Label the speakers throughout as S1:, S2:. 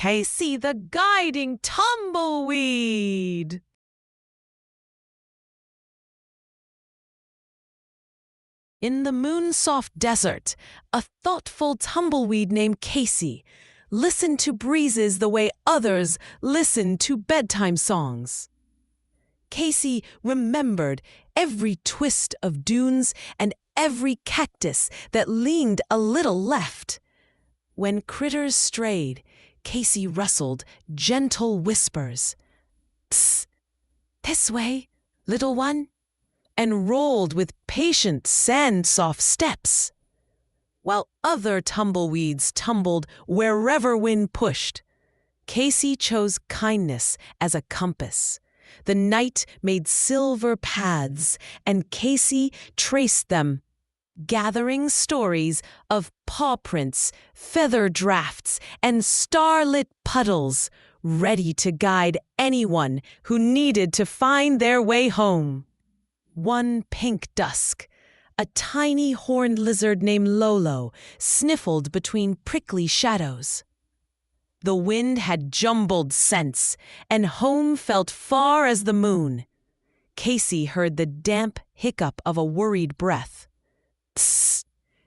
S1: Casey the guiding tumbleweed. In the moon-soft desert, a thoughtful tumbleweed named Casey listened to breezes the way others listen to bedtime songs. Casey remembered every twist of dunes and every cactus that leaned a little left. When critters strayed, Casey rustled gentle whispers. "Psst, this way, little one," and rolled with patient sand-soft steps. While other tumbleweeds tumbled wherever wind pushed, Casey chose kindness as a compass. The night made silver paths, and Casey traced them, gathering stories of paw prints, feather drafts, and starlit puddles, ready to guide anyone who needed to find their way home. One pink dusk, a tiny horned lizard named Lolo sniffled between prickly shadows. The wind had jumbled scents, and home felt far as the moon. Casey heard the damp hiccup of a worried breath. "Psst!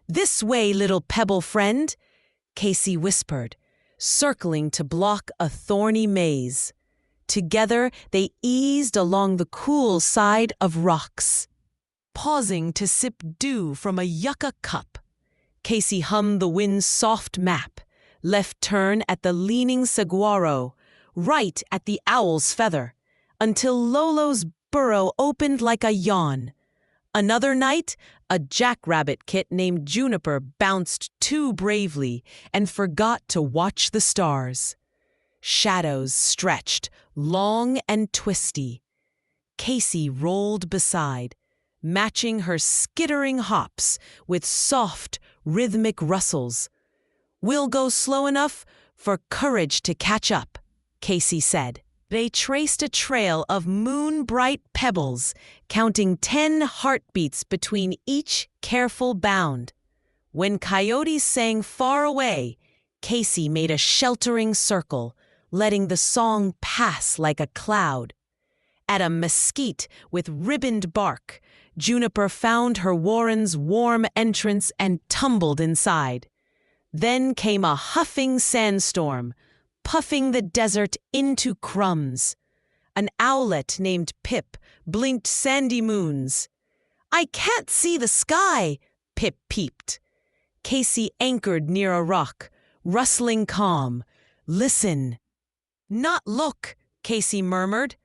S1: This way, little pebble friend," Casey whispered, circling to block a thorny maze. Together they eased along the cool side of rocks. Pausing to sip dew from a yucca cup, Casey hummed the wind's soft map, left turn at the leaning saguaro, right at the owl's feather, until Lolo's burrow opened like a yawn. Another night, a jackrabbit kit named Juniper bounced too bravely and forgot to watch the stars. Shadows stretched, long and twisty. Casey rolled beside, matching her skittering hops with soft, rhythmic rustles. "We'll go slow enough for courage to catch up," Casey said. They traced a trail of moon-bright pebbles, counting 10 heartbeats between each careful bound. When coyotes sang far away, Casey made a sheltering circle, letting the song pass like a cloud. At a mesquite with ribboned bark, Juniper found her warren's warm entrance and tumbled inside. Then came a huffing sandstorm, puffing the desert into crumbs. An owlet named Pip blinked sandy moons. "I can't see the sky," Pip peeped. Casey anchored near a rock, rustling calm. "Listen." "Not look," Casey murmured.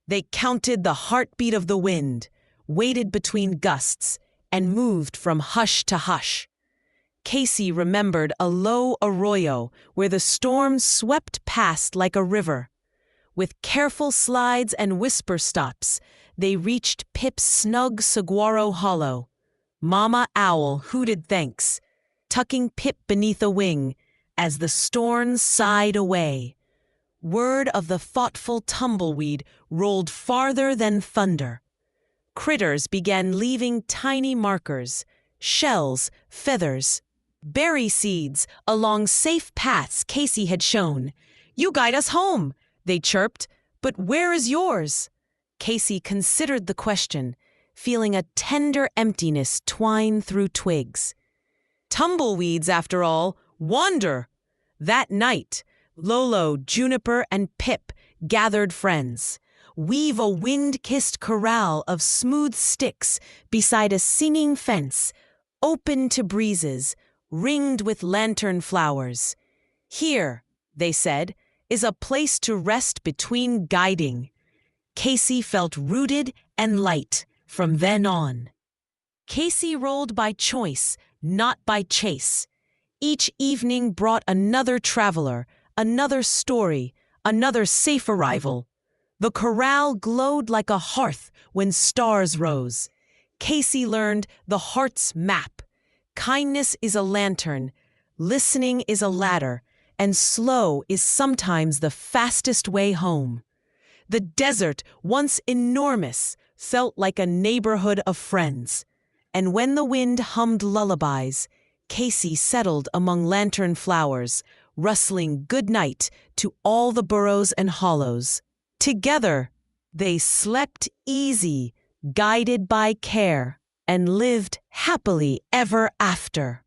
S1: They counted the heartbeat of the wind, waited between gusts, and moved from hush to hush. Casey remembered a low arroyo where the storm swept past like a river. With careful slides and whisper stops, they reached Pip's snug saguaro hollow. Mama Owl hooted thanks, tucking Pip beneath a wing as the storm sighed away. Word of the thoughtful tumbleweed rolled farther than thunder. Critters began leaving tiny markers, shells, feathers, berry seeds along safe paths Casey had shown. "You guide us home," they chirped, "but where is yours?" Casey considered the question, feeling a tender emptiness twine through twigs. Tumbleweeds, after all, wander. That night, Lolo, Juniper, and Pip gathered friends. Weave a wind-kissed corral of smooth sticks beside a singing fence, open to breezes, ringed with lantern flowers. "Here," they said, "is a place to rest between guiding." Casey felt rooted and light from then on. Casey rolled by choice, not by chase. Each evening brought another traveler, another story, another safe arrival. The corral glowed like a hearth when stars rose. Casey learned the heart's map. Kindness is a lantern, listening is a ladder, and slow is sometimes the fastest way home. The desert, once enormous, felt like a neighborhood of friends. And when the wind hummed lullabies, Casey settled among lantern flowers, rustling good night to all the burrows and hollows. Together, they slept easy, guided by care, and lived happily ever after.